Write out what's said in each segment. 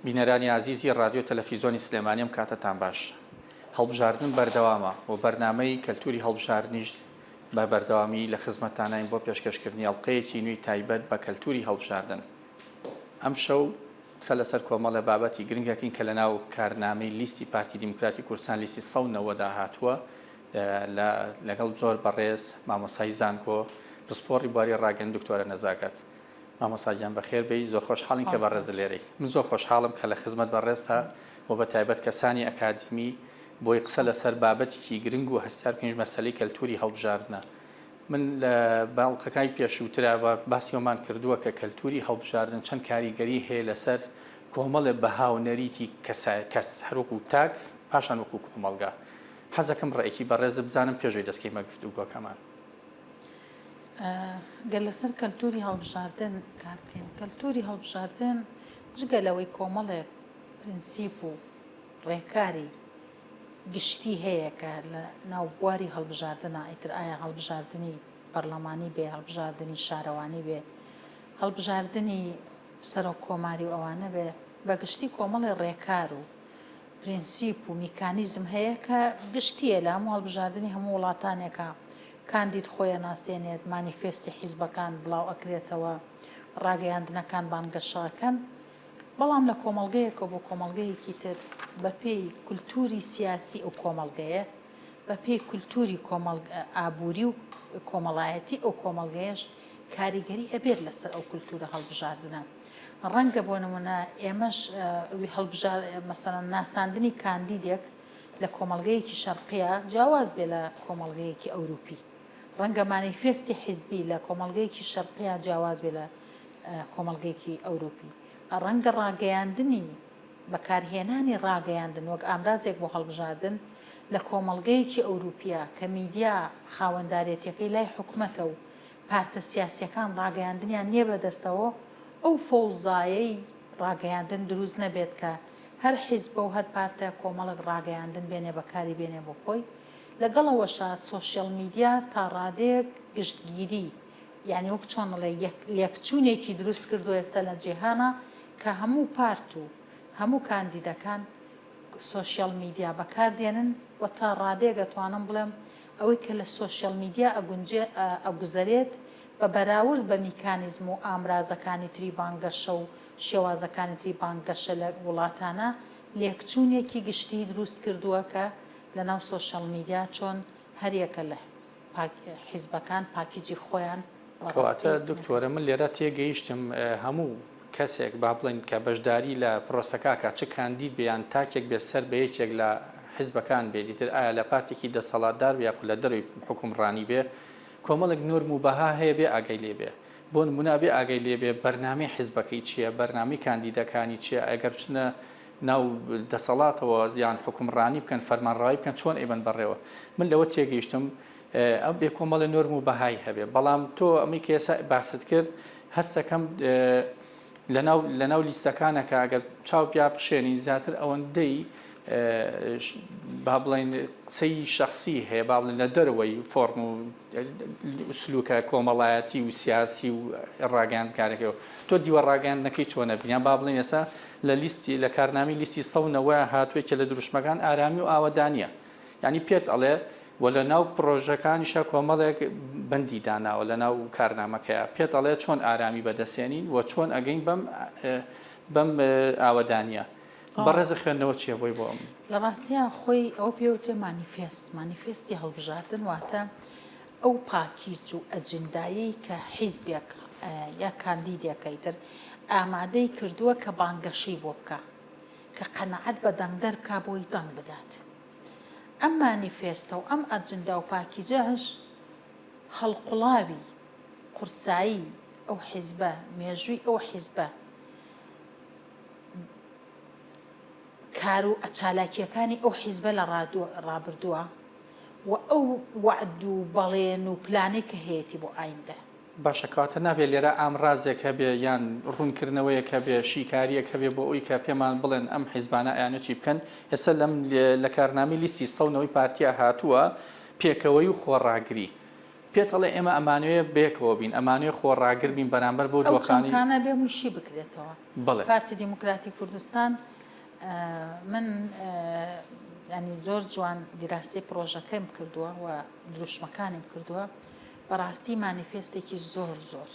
بینەرانی عزیزی رادیۆ تەلەڤیزۆنی سلێمانیم کاتتان باش. هەڵبژاردن بەردەوامە و بەرنامەی کەلتوری هەڵبژاردنیش بە بەردەوامی لە خزمەتتانین بۆ پێشکەشکردنی ئەڵلقەیەکی نوێی تایبەت بە کەلتوری هەڵبژاردن. ئەم شەو قسە لەسەر کۆمەڵە بابەتی گرنگەکەین کە لەناو کارنامەی لیستی پارتی دیموکراتی کوردستان لیستی 190 هاتووە لەگەڵ جۆر بەڕێز مامۆسای زانکۆ پسپۆڕی بواری ڕاگەن دکتۆرە نەزاکات. مامۆساجان بەخێر بێی، زۆر خۆشحاڵین کە بەڕێز لێرەی. من زۆر خۆشحاڵم کە لە خزمەت بەڕێزتا و بە تایبەت کەسانی ئەکادمی بۆی قسە لەسەر بابەتێکی گرنگ و هەستار بکەین مەسەلەی کەلتوری هەڵبژاردنە. من لە باڵقەکانی پێشووترا باسیەوەمان کردووە کە کەلتوری هەڵبژاردن چەند کاریگەری هەیە لەسەر کۆمەڵە بەهاو نەریتی کەس هەروەکو تاک پاشان وەکو کۆمەڵگا. حەزەکەم ڕێیەکی بەڕێز بزانم پێشەوەی دەستکەیمە گفتوگۆکەمان. گەل لەسەر کەلتوری هەڵبژاردن کار بکەین. کەلتوری هەڵبژاردن جگە لەوەی کۆمەڵێک پرینسیپ و ڕێکاری گشتی هەیە کە لە ناو بواری هەڵبژاردنە، ئیتر ئایا هەڵبژاردننی پەرلەمانی بێ، هەڵبژاردننی شارەوانی بێ، هەڵبژاردننی سەرۆک کۆماری و ئەوانە بێ، بەگشتی کۆمەڵی ڕێکار و پرینسیپ و میکانیزم هەیە کە گشتیە لە هەموو هەڵبژاردننی هەموو وڵاتانێکە کاندید خۆیان ناسێنێت، مانیفێستی حیزبەکان بڵاو ئەکرێتەوە، ڕاگەیاندنەکان بانگەشەکەن. بەڵام لە کۆمەڵگەیەکە بۆ کۆمەڵگەیەکی تر بە پێی کولتوری سیاسی ئەو کۆمەڵگەیە، بە پێی کولتوری ئابووری و کۆمەڵایەتی ئەو کۆمەڵگەیەش کاریگەری ئەبێت لەسەر ئەو کولتورە هەڵبژاردنە. ڕەنگە بۆ نمونە ئێمەش مەسەڵەن ناساندنی کاندیدێک لە کۆمەڵگەیەکی شەرقیە جیاواز بێ لە کۆمەڵگەیەکی ئەوروپی. ڕەنگە مانیفێستی حیزبی لە کۆمەڵگەیەکی شەرقیە جیاواز بێ لە کۆمەڵگەیەکی ئەوروپی. ڕەنگە ڕاگەیاندنی بەکارهێنانی ڕاگەیاندن وەک ئامرازێک بۆ هەڵبژاردن لە کۆمەڵگەیەکی ئەوروپیا کە میدیا خاوەندارێتەکەی لای حکومەتە و پارتە سیاسیەکان ڕاگەیاندنیان نییە بەدەستەوە، ئەو فەوزایەی ڕاگەیاندن دروست نەبێت کە هەر حیزب و هەر پارتە کۆمەڵک ڕاگەیاندن بێنێ بەکاری بێنێ بۆ خۆی. لەگەڵەوەشە سۆشیەل میدیا تا ڕادەیەک گشتگیری، یعنی وەک چۆنڵێ لێکچوونێکی دروست کردو ئێستا لە جیهانە کە هەموو پارت و هەموو کاندیدەکان سۆشیەل میدیا بەکاردێنن و تا ڕادەیە دەتوانم بڵێم ئەوەی کە لە سۆشیەل میدیا ئەگوزارێت بە بەراورد بە میکانیزم و ئامرازەکانی تری بانگەشە و شێوازەکانی تری بانگەشە لە وڵاتانە لێکچوونێکی گشتی دروست کردووە کە لە ناو سۆشیەل میدیا چۆن هەریەکە لە حیزبەکان پاکیجی خۆیان. کەواتە دکتۆرە من لێرە تێگەیشتم هەموو کەسێک با بڵێن کە بەشداری لە پرۆسەکە چ کاندید بیان تاکێک بێت سەر بە یەکێک لە حیزبەکان بێت، دیتر ئایا لە پارتێکی دەسەڵاتدار بێ لە دەروی حکومڕانی بێ، کۆمەڵێک نۆرم و بەها هەیە بێ ئاگای لێ بێ. بۆ نمونە بێ ئاگای لێ بێ بەرنامەی حیزبەکەی چییە، بەرنامی کاندیدەکانی چییە، ئەگەر بچنە ناو دەسەڵاتەوە یان حکومڕانی بکەن فەرمانڕاوی بکەن چۆن ئێبن بەڕێوە. من لەوە تێگەیشتم ئەم بێ کۆمەڵە نۆرم و بەهای هەبێ. بەڵام تۆ ئەمی کە ئێستا باست کرد هەستەکەم لە ناو لیستەکانەکە ئەگەر چاو پیا بخشێنی زیاتر ئەوەندەی با بڵێن قسەی شەخسی هەیە، با بڵێن لە دەرەوەی فۆرم و سلوکە کۆمەڵایەتی و سیاسی و ڕاگەیاندکارێکەوە. تۆ دیوە ڕاگەیاندنەکەی چۆنە بینیان با بڵێن ئێستا لە کارنامی لیستی 190 هاتووێکە لە دروشمەکان ئارامی و ئاوەدانیە، یعنی پێت ئەڵێ و لە ناو پرۆژەکانیشە کۆمەڵێک بەندی داناوە لە ناو کارنامەکەیە، پێت ئەڵێ چۆن ئارامی بەدەستێنین و چۆن ئەگەین بەم ئاوەدانیە. بەڕێزە خوێندنەوە چیە بۆی بۆم؟ لە ڕاستیان خۆی ئەو پێوتێ مانیفێستی هەڵبژاردن واتە ئەو پاکیج و ئەجندایی کە حیزبێک یا کاندیدێکەی تر ئامادەی کردووە کە بانگەشەی بۆ بکە، کە قەنەعەت بە دەنگدەر کا بۆی دەنگ بدات. ئەم مانیفێستە و ئەم ئەجندا و پاکیجەش هەڵقوڵاوی قورسایی ئەو حیزبە، مێژووی ئەو حیزبە، کار و ئەچالاکیەکانی ئەو حیزبە لە ڕابردووە و ئەو وعد و بەڵێن و پلانێک کە هەیەی بۆ ئایندە. باشە کاتە نابێت لێرە ئامرازێک هەبێ یان ڕوونکردنەوەیەک هەبێ، شیکاریەک هەبێ بۆ ئەوی کە پێمان بڵێن ئەم حیزبانە ئەیانە چی بکەن. ئێستا لە کارنامەی لیستی 190 پارتیا هاتووە پێکەوەی و خۆڕاگری. پێتەڵێ ئێمە ئەمانوێ بێکەوە بین ئەمانوێ خۆڕاگر بین بەرامبەر بۆ دۆخانی ئەوکانە بێ موشی بکرێتەوە بڵێ پارتی دیموکراتی کوردستان من ینی زۆر جوان دیراسی پرۆژەکەیم کردووە و دروشمەکانیم کردووە بەڕاستی مانیفێستێکی زۆر زۆر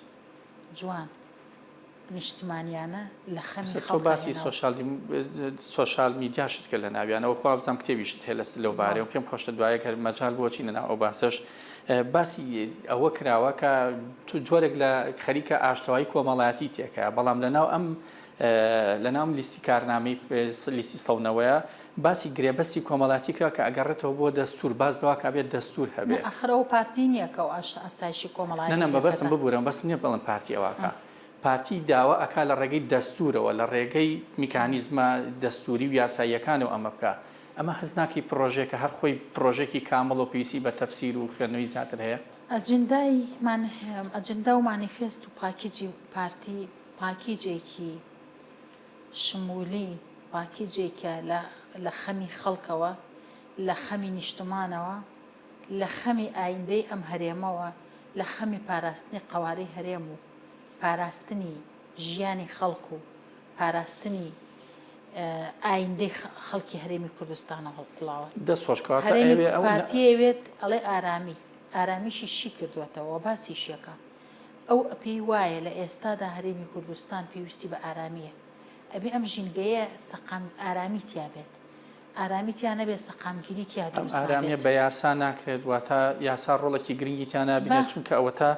جوان نیشتمانیانە لە خەمی تۆ باسی سۆشال میدیاشت کرد لە ناویانەوە خوا بزانم کتێبیشت هەیە لەو بارەیە و پێم خۆشتە دوایە کە مەجال بۆچی لەنا ئەو باسەش باسی ئەوە کراوە کە تو جۆرێک لە خەریکە ئاشتەوایی کۆمەڵایەتی تێکە بەڵام لەناو لیستی کارنامەی لیستی سەونەوەیە باسی گرێبەستی کۆمەڵاتی کرا کە ئەگەڕێتەوە بۆ دەستور باز دەوا کە بێت دەستور هەبێت ئەخرەوە پارتی نییە کە و ئاسایشی کۆمەڵایەتی نەنە بەبەستم ببوورم بەسم نییە بڵم پارتی ئەوەکە پارتی داوا ئەکا لە ڕێگەی دەستورەوە لە ڕێگەی میکانیزمە دەستوری و یاساییەکانەوە ئەمە بکە ئەمە هەزناکی پرۆژێکە هەر خۆی پرۆژێکی کامەڵ و پێویستی بە تەفسیر و خوێندنەوەی زیاتر هەیە ئەجندا و مانیفێست و پاکیجی پارتی پاکیجێکی شمولی پاکیجێکە لە خەمی خەڵکەوە لە خەمی نیشتمانەوە لە خەمی ئایندەی ئەم هەرێمەوە لە خەمی پاراستنی قەوارەی هەرێم و پاراستنی ژیانی خەڵک و پاراستنی ئایندەی خەڵکی هەرێمی کوردستانە هەڵقڵاوە پارتیەوێت ئەڵێ ئارامیشی شی کردوێتەوە باسی شیەکە ئەو پێی وایە لە ئێستادا هەرێمی کوردستان پێویستی بە ئارامیە ئەبێ ئەم ژینگەیە سەقام ئارامی تیابێت ئارامی تیان نەبێت سەقامگیری تیا دروست ئارامیە بە یاسا ناکرێت واتە یاسا ڕۆڵێکی گرنگی تیان نابێت چونکە ئەوە تا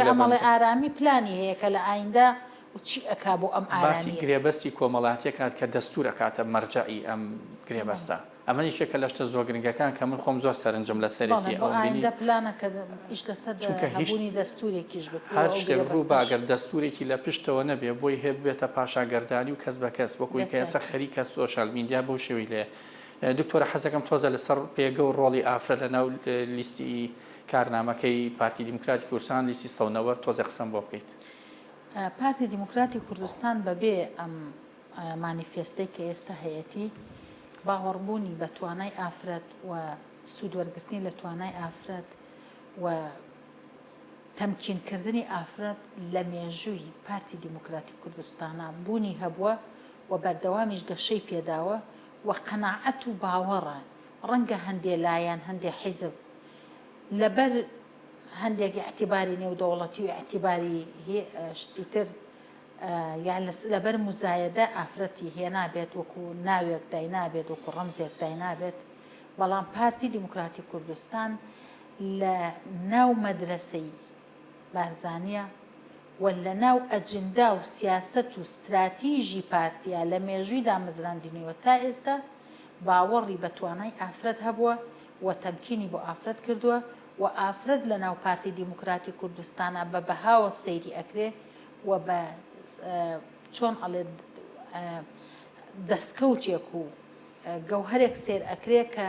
ئەمەڵێ ئارامی پلانی هەیە کە لە ئایندا و چی ئەکا بۆ ئەم باسی گرێبەستی کۆمەڵاتیە کات کە دەستور ئەکاتە مەرجعی ئەم گرێبەستە ئەمە یەکێکە لە شتە زۆر گرنگەکان کە من خۆم زۆر سەرنجم لە سەرەتی ئەو ئایندا پلانە کە ئیش لەسەر هەبوونی دەستورێکیش بکرێت هەر شتێک ڕوو باگەر دەستورێکی لە پشتەوە نەبێ بۆی هەبێتە پاشاگەردانی و کەس بە کەس وەکوی کە ئێستا خەریکە سۆشال میدیا بۆ شێوەی لێ دکتۆرە حەزەکەم تۆزە لەسەر پێگە و ڕۆڵی ئافرە لەناو لیستی کارنامەکەی پارتی دیموکراتی کوردستان لیستی سەونەوە تۆزە قسەم بۆ بکەیت. پارتی دیموکراتی کوردستان بەبێ ئەم مانیفێستەی کە ئێستا هەیەی باوەڕبوونی بە توانای ئافرەت و سوودوەرگرتنی لە توانای ئافرەت و تەمکینکردنی ئافرەت لە مێژووی پارتی دیموکراتی کوردستانە بوونی هەبووە و بەردەوامیش گەشەی پێداوە و قەناعەت و باوەڕە ڕەنگە هەندێ لایەن هەندێ حیزب لەبەر هەندێک اعتیباری نێودەوڵەتی و اعتیباری شتی تر یان لەبەر مزایەدە ئافرەتی هێنابێت وەکو ناوێک دای نابێت وەکو ڕەمزێک دای نابێت بەڵام پارتی دیموکراتی کوردستان لە ناو مەدرسەی بارزانیە و لە ناو ئەجندا و سیاسەت و استراتیژی پارتیا لە مێژووی دامەزراندنیوە تا ئێستا باوەڕی بە توانای ئافرەت هەبووە و تەمکینی بۆ ئافرەت کردووە و ئافرەت لە ناو پارتی دیموکراتی کوردستانە بە بەهاوە سەیری ئەکرێ و بە چۆن ئەڵێ دەستکەوتێک و گەوهرێک سێر ئەکرێ کە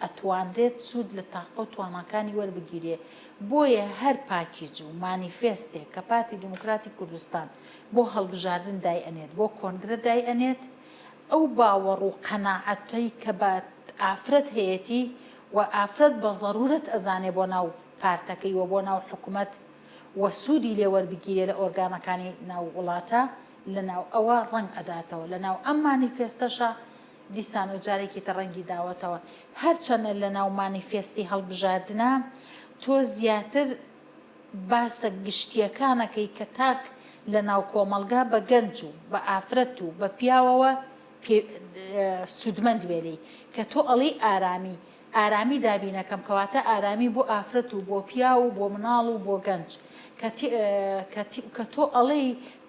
ئەتوانرێت سوود لە تاقە و توانەکانی وەربگیرێ بۆیە هەر پاکیج و مانیفێستێک کە پارتی دیموکراتی کوردستان بۆ هەڵبژاردن دای ئەنێت بۆ کۆنگرە دای ئەنێت ئەو باوەڕ و قەناعەتەی کە بە ئافرەت هەیەی و ئافرەت بە ضرورەت ئەزانێ بۆ ناو پارتەکەی و بۆ ناو حکوومەت و سوودی لێ وەربگیرێ لە ئۆرگانەکانی ناو وڵاتە لە ناو ئەوە ڕەنگ ئەداتەوە لە ناو ئەم مانیفێستەشە دیسان و جارێکی تە ڕەنگی داوەتەوە هەرچەندە لە ناو مانیفێستی هەڵبژاردنە تۆ زیاتر باسە گشتیەکانەکەی کە تاک لە ناو کۆمەلگا بە گەنج و بە ئافرەت و بە پیاوەوە سوودمەند بێلی کە تۆ ئەڵی ئارامی دابینەکەم کەواتە ئارامی بۆ ئافرەت و بۆ پیا و بۆ مناڵ و بۆ گەنج کە تۆ ئەڵێ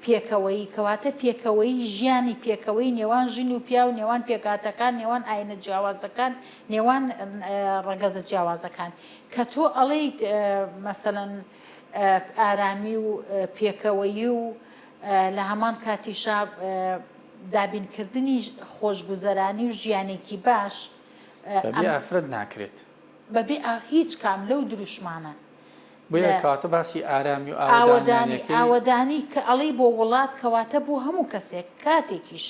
پێکەوەی کەواتە پێکەوەی ژیانی پێکەوەی نێوان ژین و پیا و نێوان پێکاتەکان نێوان ئاینە جیاوازەکان نێوان ڕەگەزە جیاوازەکان کە تۆ ئەڵێیت مەسەلەن ئارامی و پێکەوەیی و لە هەمان کاتیشا دابینکردنی خۆشگوزەرانی و ژیانێکی باش بەبێ ئافرەت ناکرێت بەبێ هیچ کام لەو دروشمانە بۆیە کاتە باسی ئارامی و ئاوەدانی کە ئەڵەی بۆ وڵات کەواتە بۆ هەموو کەسێک کاتێکیش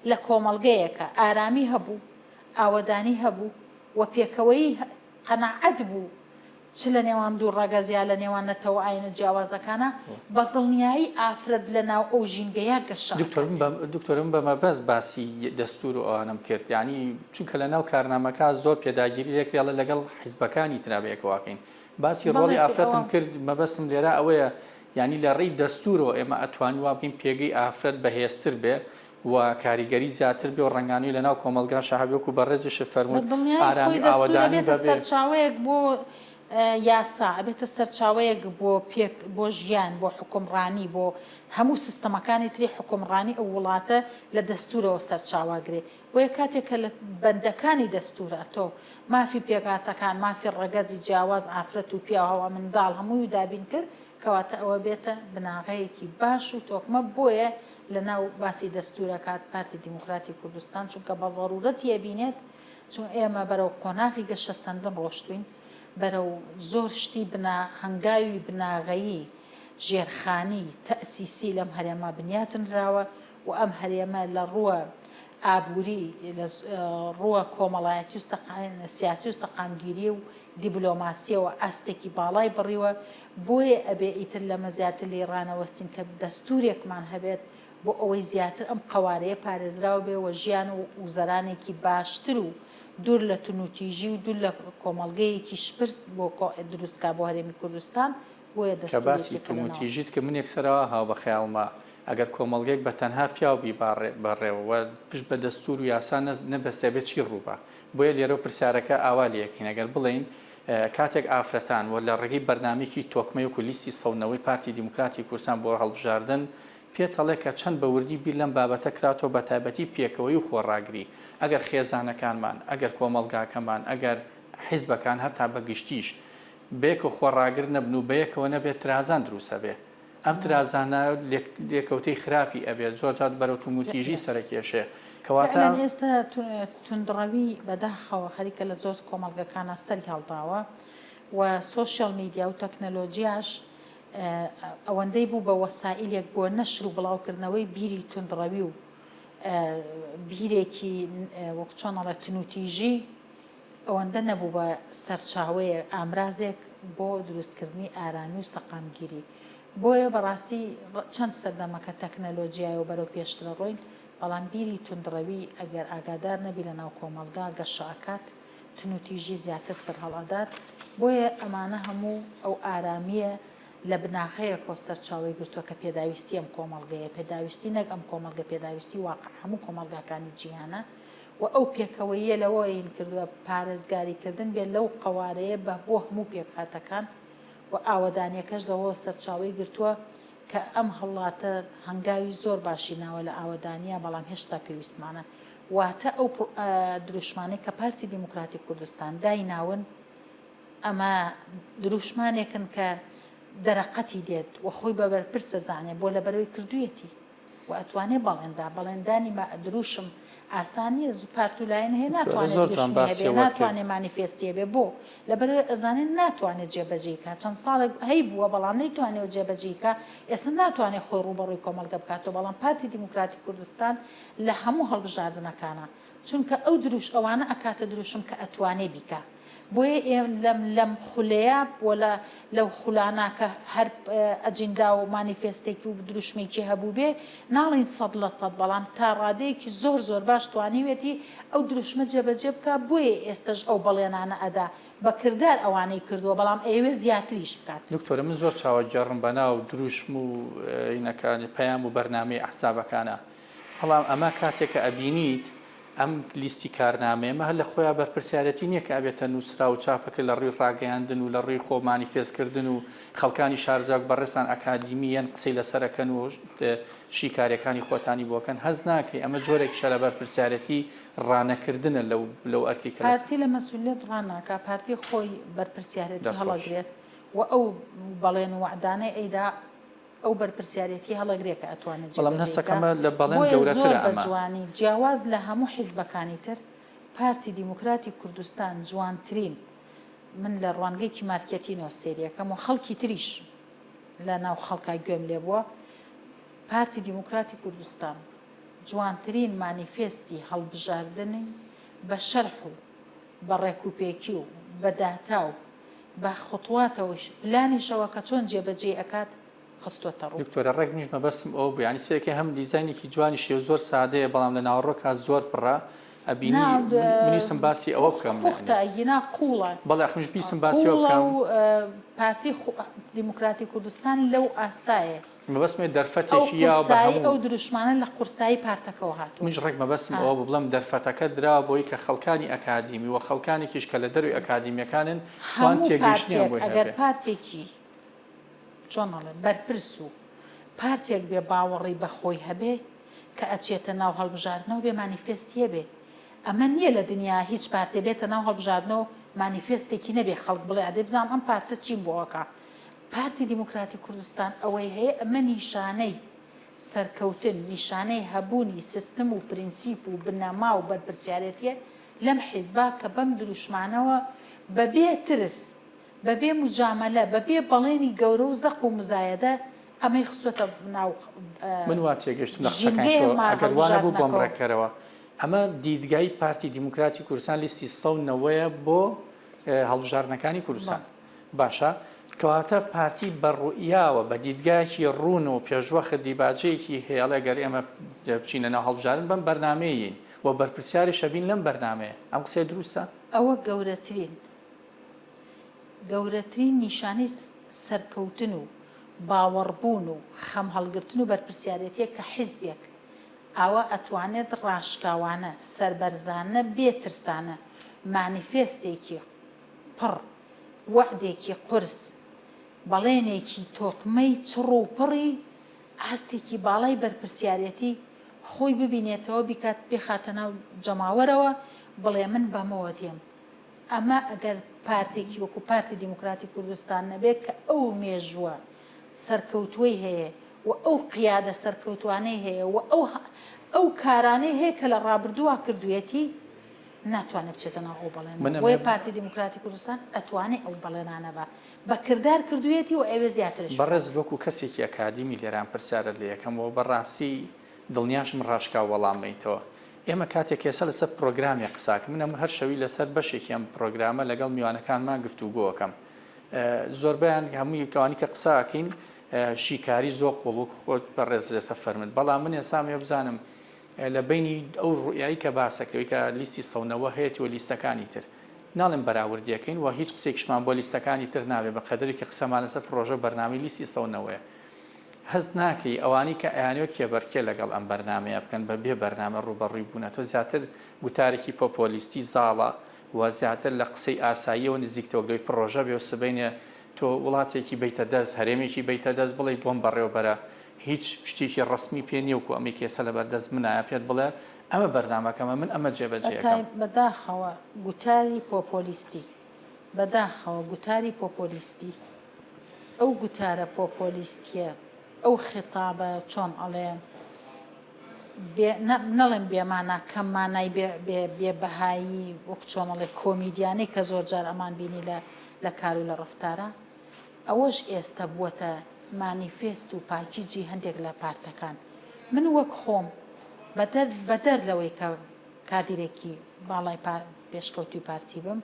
لە کۆمەڵگەیەکە ئارامی هەبوو ئاوەدانی هەبوو و پێکەوەی قەناعەت بوو چ لە نێوان دوو ڕاگەزیا لە نێوان نەتەوە ئاینە جیاوازەکانە بە دڵنیایی ئافرەت لە ناو ئەو ژینگەیە گەشە. دکتۆرم بەمە بەس باسی دەستور و ئەوانم کرد، ینی چونکە لە ناو کارنامەکە زۆر پێداگیری لێکراڵە لەگەڵ حیزبەکانی ترابەیەکەواکەین. باسی ڕۆڵی ئافرەتم کرد، مەبەستم لێرە ئەوەیە ینی لە ڕێی دەستورەوە ئێمە ئەتوانین وا بکەین پێگەی ئافرەت بەهێزتر بێ و کاریگەری زیاتر بێ و ڕنگانی لە ناو کۆمەلگا شەهابێک و بە ڕێزیش فەرمووت ئارامی ئاوەدانی بەبێ سەرچاوەیەک بۆ یاسا ئەبێتە سەرچاوەیەک بۆ ژیان، بۆ حکومڕانی، بۆ هەموو سیستەمەکانی تری حکومڕانی ئەو وڵاتە لە دەستورەوە سەرچاواگرێ. بۆیە کاتێک کە لە بەندەکانی دەستورە تۆ مافی پێگاتەکان، مافی ڕەگەزی جیاواز ئافرەت و پیاوە منداڵ هەمووی دابین کرد، کەواتە ئەوە بێتە بناغەیەکی باش و تۆکمە. بۆیە لە ناو باسی دەستورەکات پارتی دیموکراتی کوردستان چونکە بە ضەرورەتی ئەبینێت، چون ئێمە بەرەو قۆناغی گەشە سەندن ڕۆشتوین، بەرەو زۆر شتی هەنگاوی بناغەیی ژێرخانی تەسیسی لەم هەرێما بنیاتنراوە و ئەم هەرێمە لە ڕووە ئابووری، لە ڕووە کۆمەڵایەتی و سیاسی و سەقامگیری و دیبلۆماسیەوە ئاستێکی باڵای بڕیوە. بۆیە ئەبێ ئیتر لەمە زیاتر لێ ڕانەوەستین کە دەستورێکمان هەبێت بۆ ئەوەی زیاتر ئەم قەوارەیە پارێزراوە بێ و ژیان و وزەرانێکی باشتر و دوور لە تونوتیژی و دوور لە کۆمەڵگەیەکی شپرس بۆ دروستکا بۆ هەرێمی کوردستان. بۆیە کە باسی تونوتیژیت کە من یەکسەرەوە هاو بە خەیاڵمە ئەگەر کۆمەڵگەیەک بە تەنها پیاوبی بەڕێوە پشت بە دەستور و یاسا نەبەستێ بێت چی ڕووبە. بۆیە لێرە پرسیارەکە ئاوا لەکەین ئەگەر بڵین کاتێک ئافرەتان وە لە ڕێگەی بەرنامێکی تۆکمەی و لیستی سەونەوەی پارتی دیموکراتی کوردستان بۆ هەڵبژاردن پێتەڵێ کە چەند بە وردی بیر لەم بابەتە کراتەوە بە تایبەتی پێکەوەی و خۆڕاگری. ئەگەر خێزانەکانمان، ئەگەر کۆمەلگاکەمان، ئەگەر حیزبەکان هەتا بەگشتیش بێک و خۆڕاگر نەبن و بەیەکەوە نەبێت ترازان دروستە بێ. ئەم ترازانە لێکەوتەی خراپی ئەبێت، زۆرجات بەرەو توموتیژی سەرەکێشێ. کەواتە ئێستا توندڕەوی بەداخەوە خەریکە لە زۆر کۆمەلگەکانە سەری هەڵداوە و سۆشیال میدیا و تەکنەلۆجیاش ئەوەندەی بوو بە وەسائلێک بۆ نەشر و بڵاوکردنەوەی بیری توندڕەوی و بیرێکی وەک چۆنەڵە تنوتیژی ئەوەندە نەبوو بە سەرچاوەیە ئامرازێک بۆ دروستکردنی ئارامی و سەقامگیری. بۆیە بەڕاستی چەند سەردەمەکە تەکنەلۆجیای و بەرەو پێشترە ڕۆین، بەڵام بیری توندڕەوی ئەگەر ئاگادار نەبی لە ناو کۆمەلگا گەشەکات تنوتیژی زیاتر سەرهەڵەدات. بۆیە ئەمانە هەموو ئەو ئارامیە لە بناغەیە کۆ سەرچاوی گرتووە کە پێداویستی ئەم کۆمەلگەیە، پێداویستی نەک ئەم کۆمەلگە، پێداویستی واقع هەموو کۆمەلگاکانی جیهانە و ئەو پێکەوەیە لەوەین کردووە پارێزگاریکردن بێت لەو قەوارەیە بە بۆ هەموو پێکهاتەکان و ئاوەدانیەکەش لەوە سەرچاوی گرتووە کە ئەم هەڵاتە هەنگاوی زۆر باشی ناوە لە ئاوەدانیە، بەڵام هێشتا پێویستمانە. واتە ئەو دروشمانی کە پارتی دیموکراتی کوردستان دایناون ئەمە دروشمانێکن کە دەرەقەتی دێت و خۆی بە بەرپرسە زانێ بۆ لە بەرەوەی کردوویەتی و ئەتوانێ بەڵێندانی دروشم ئاسانی پارت و لایەن هەیە، ناتوانێت مانیفێستی بێ بۆ لەبەرەوەی ئەزانێت ناتوانێت جێبەجێکە. چەند ساڵێک هەی بووە بەڵام نەیتوانێت جێبەجێکە، ئێستا ناتوانێت خۆی ڕوبەڕووی کۆمەلگە بکاتەوە. بەڵام پارتی دیموکراتی کوردستان لە هەموو هەڵبژاردنەکانە چونکە ئەو دروش ئەوانە ئەکاتە دروشم کە ئەتوانێ بیکە. بۆیە لەم خولەیە بۆ لەو خولانە کە هەر ئەجندا و مانیفێستێکی و دروشمێکی هەبوو بێ ناڵین 100%، بەڵام تا ڕادەیەکی زۆر باش توانیوێتی ئەو دروشمە جێبەجێ بکە. بۆیە ئێستش ئەو بەڵێنانە ئەدا بەکردار ئەوانەی کردووە، بەڵام ئەوێ زیاتریش بکات. دکتۆرە من زۆر چاوەگەڕم بەناو دروشم و ئینەکانی پەیام و بەرنامەی ئەحسابەکانە، بەڵام ئەمە کاتێککە ئەبینیت ئەم لیستی کارنامەیەمە هەر لە خۆیان بەرپرسیارەتی نییە کە ئەبێتە نووسرا و چاپەکە لە ڕووی ڕاگەیاندن و لە ڕووی خۆ مانیفێستکردن و خەڵکانی شارزاک بەڕێستان ئەکادیمیەن قسەی لەسەرەکەن و شیکاریەکانی خۆتانی بۆکەن. هەز ناکەی ئەمە جۆرێکیشە لە بەرپرسیارەتی ڕانەکردنە لەو ئەرکی کە پارتی لە مەسئولیت ڕاناکە، پارتی خۆی بەرپرسیارەتی هەڵەگرێت و ئەو بەڵێن و وعدانەی ئەیدا ئەو بەرپرسیارەتی هەڵەگرێکە ئەتوانێت. بەڵام هەستەکەمە لە بەڵێن گەورەترە ئەمە جوانی جیاواز لە هەموو حیزبەکانی تر پارتی دیموکراتی کوردستان جوانترین، من لە ڕوانگەیەکی مارکێتینەوە سێریەکەم و خەڵکی تریش لە ناو خەڵکای گوێم لێ بووە، پارتی دیموکراتی کوردستان جوانترین مانیفێستی هەڵبژاردنی بە شەرح و بە ڕێکوپێکی و بە داتا و بە خوتواتەوەش پلانیشەوە کە چۆن جێبەجێ ئەکات خستوەتە ڕوو. دکتۆرە ڕێک نیش مەبەستم ئەو بوو، ینی سێکی هەم دیزاینێکی جوانی شێ زۆر سادەیە بەڵام لە ناوەڕۆکە زۆر پڕە ئەبینی منیسم باسی ئەوە بکەم پوختەگینا قوڵە بەڵێ ئەخمش بیسم باسی ئەوە بکەم پارتی دیموکراتی کوردستان لەو ئاستایە مەبەستمێ دەرفەتێکی یا بە ئەو دروشمانە لە قورسایی پارتەکەەوە هاتوو. منش ڕێک مەبەستم ئەوە بڵم دەرفەتەکە درا بۆی کە خەڵکانی ئەکادیمی و خەڵکانێکیش کە لە دەروی ئەکادیمیەکانن توان تێگەیشتنیان بۆی ئەگەر پارتێکی چۆنەڵێن بەرپرس و پارتێک بێ باوەڕی بەخۆی هەبێ کە ئەچێتە ناو هەڵبژاردنەوە بێ مانیفێستیە بێ. ئەمە نییە لە دنیا هیچ پارتێ بێتە ناو هەڵبژاردنەوە مانیفێستێکی نەبێ خەڵک بڵێ ئەدێ بزانام ئەم پارتە چیم بۆەکە. پارتی دیموکراتی کوردستان ئەوەی هەیە ئەمە نیشانەی سەرکەوتن نیشانەی هەبوونی سیستم و پرینسیپ و بنەما و بەرپرسیارەتیە لەم حیزبا کە بەم دروشمانەوە بەبێ ترس بەبێ مجامەلە بەبێ بەڵێنی گەورە و زەق و مزایەدە ئەمەی خستوەتە ناو من وا تێگەشتم لە قسەکانی تۆ ئەگەر وانە بوو بۆم ڕێککەرەوە ئەمە دیدگای پارتی دیموکراتی کوردستان لیستی 190 بۆ هەڵبژاردنەکانی کوردستان باشە کەواتە پارتی بەڕوئیاوە بە دیدگایکی ڕوون و پێشوەخت دیباجەیەکی هێڵە گەر ئێمە بچینە ناو هەڵبژاردن بەم بەرنامەیەین و بەرپرسیاری شەبین لەم بەرنامەیە ئەم قسەی دروستە ئەوە گەورەترین نیشانی سەرکەوتن و باوەڕبوون و خەم هەڵگرتن و بەرپرسیارەتیە کە حیزبێک ئەوە ئەتوانێت ڕاشکاوانە سەربەرزانە بێترسانە مانیفێستێکی پڕ وەعدێکی قورس بەڵێنێکی تۆقمەی چڕ و پڕی هەستێکی باڵای بەرپرسیارەتی خۆی ببینێتەوە بیکات بخاتە ناو جەماوەرەوە بڵێ من بەمەوە دێم. ئەمە ئەگەر پارتێکی وەکو پارتی دیموکراتی کوردستان نەبێت کە ئەو مێژووە سەرکەوتووی هەیە و ئەو قیادە سەرکەوتوانەی هەیە و ئەو کارانەی هەیە کە لە ڕابردووە کردوێتی ناتوانێت بچێتە ناو ئەو بەڵێن وی پارتی دیموکراتی کوردستان ئەتوانێت ئەو بەڵێنانە بە بەکردار کردوێتی و ئەوێ زیاترش بەڕێز وەکو کەسێکی ئەکادیمی لێران پرسیارە لە یەکەمەوە بەڕاستی دڵنیاشم ڕاشکا وەڵامەیتەوە. ئێمە کاتێک ێستا لەسەر پرۆگرامی قساکە منەم هەر شەوی لەسەر بەشێکی ئەم پرۆگرامە لەگەڵ میوانەکانمان گفتوگۆەکەم. زۆربیان هەمووی کەوانی کە قساکەین شیکاری زۆر قوڵوک خۆت بەڕێز لەسەر فەرمت بەڵام من ئێستا بزانم لە بینی ئەو ڕوئایی کە باسەکەوەی کە لیستی سەونەوە هەیەی و لیستەکانی تر ناڵێن بەراوردیەکەین و هیچ قسێکشمان بۆ لیستەکانی تر نابێت بە قەدری کە قسەمان لەسەر پرۆژە بەرنامی لیستی سەونەوەیە هەست ناکەی ئەوانی کە ئەیانوە کێبەرکێ لەگەڵ ئەم بەرنامەیە بکەن بە بێ بەرنامە ڕوبەڕووی بوونە تۆ زیاتر گوتارێکی پۆپۆلیستی زاڵە و زیاتر لە قسەی ئاساییەوە نزیکتەوە دوی پرۆژە بێ و سبەینێ تۆ وڵاتێکی بیتە دەست هەرێمێکی بیتە دەست بڵێ بۆم بەڕێوەبەرە هیچ شتێکی ڕسمی پێ نییە و ئەمە کێسە لە بەردەست منایە پێت بڵێ ئەمە بەرنامەکەمە من ئەمە جێبەجێەکەم بەداخەوە گوتاری پۆپۆلیستی بەداخەوە گوتاری پۆپۆلیستی ئەو گوتارە پۆپۆلیستیە ئەو خێتابە چۆن ئەڵێ نەڵێن بێمانە کەممانای بێبەهایی وەک چۆنەڵێ کۆمیدیانەی کە زۆر جار ئەمان بینی لە کار و لە ڕفتارە ئەوەش ئێستا بووەتە مانیفێست و پاکیجی هەندێک لە پارتەکان. من وەک خۆم بەدەر لەوەی کە کادیرێکی باڵای پێشکەوتی پارتی بم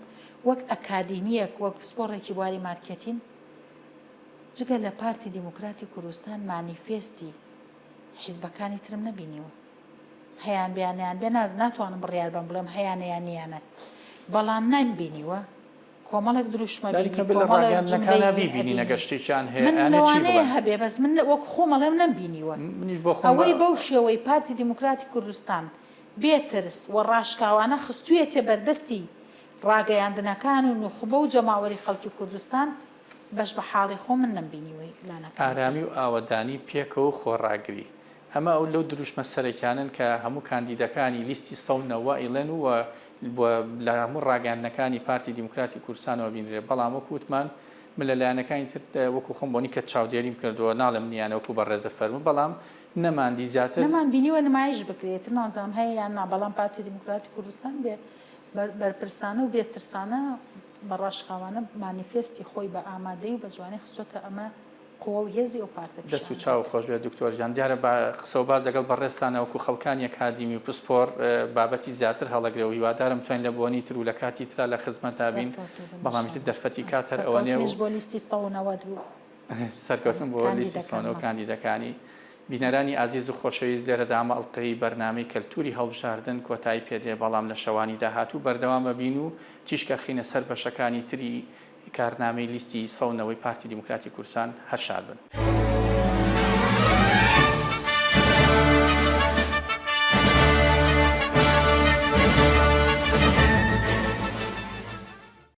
وەک ئەکادیمیەک وەک سپۆڕێکی بواری مارکێتین جگە لە پارتی دیموکراتی کوردستان مانیفێستی حیزبەکانی ترم نەبینیوە هەیان بیانیان بێ ناتوانم بڕیار بم بڵێم هەیانیان نیانە بەڵام نامبینیوە کۆمەڵێک دروشمەکە لە ڕاگەاندنەکانە بیبینی نەگەر شتێکیان هەیە هەبێ بەس من وەک خۆمەڵێم نەمبینیوە ئەوەی بەو شێوەی پارتی دیموکراتی کوردستان بێترس و ڕاشکاوانە خستوویەتێ بەردەستی ڕاگەیاندنەکان و نوخبە و جەماوەری خەڵکی کوردستان بەش بە حاڵی خۆ من نەمبینیوەی لانەکە ئارامی و ئاوەدانی پێکەوە خۆڕاگری ئەمە ئەو لەو دروشمە سەرەکیانن کە هەموو کاندیدەکانی لیستی سەونەوە ئیڵێن و لە هەموو ڕاگەاندنەکانی پارتی دیموکراتی کوردستانەوە بینرێ بەڵام وەکو وتمان من لە لایەنەکانی تر وەکو خۆم بۆنی کە چاودێریم کردووە ناڵم نیانە وەکو بە ڕێزە فەرمو بەڵام نەماندی زیاتر نەمان بینیوە نمایش بکرێت نازام هەیە یان نا بەڵام پارتی دیموکراتی کوردستان بێ بەرپرسانە و بێترسانە بە ڕاشقاوانە مانیفێستی خۆی بە ئامادەی و بە جوانی خستۆتە ئەمە قوە و هێزی ئەو پارتە دەست و چاو خۆش بێت دکتۆرجان دیارە بە قسە و باز لەگەڵ بەڕێستانە وەکو خەڵکانی ئەکادیمی و پسپۆر بابەتی زیاتر هەڵەگرەوە هیوادارم توانین لە بۆنی تر و لە کاتی ترا لە خزمەتا بین بەڵامیتر دەرفەتی کات هەر ئەوە نێ و بۆ لیستی 190 بوو سەرکەوتن بۆ لیستی سۆنە و کاندیدەکانی بینەرانی ئازیز و خۆشەویست لێرە دامە ئەڵلقەی بەرنامەی کەلتوری هەڵبژاردن کۆتایی پێدێ بەڵام لە شەوانی داهاتوو بەردەوامە بین و تیشکە خینە سەر بەشەکانی تری کارنامەی لیستی سەونەوەی پارتی دیموکراتی کوردستان هەر شار بن.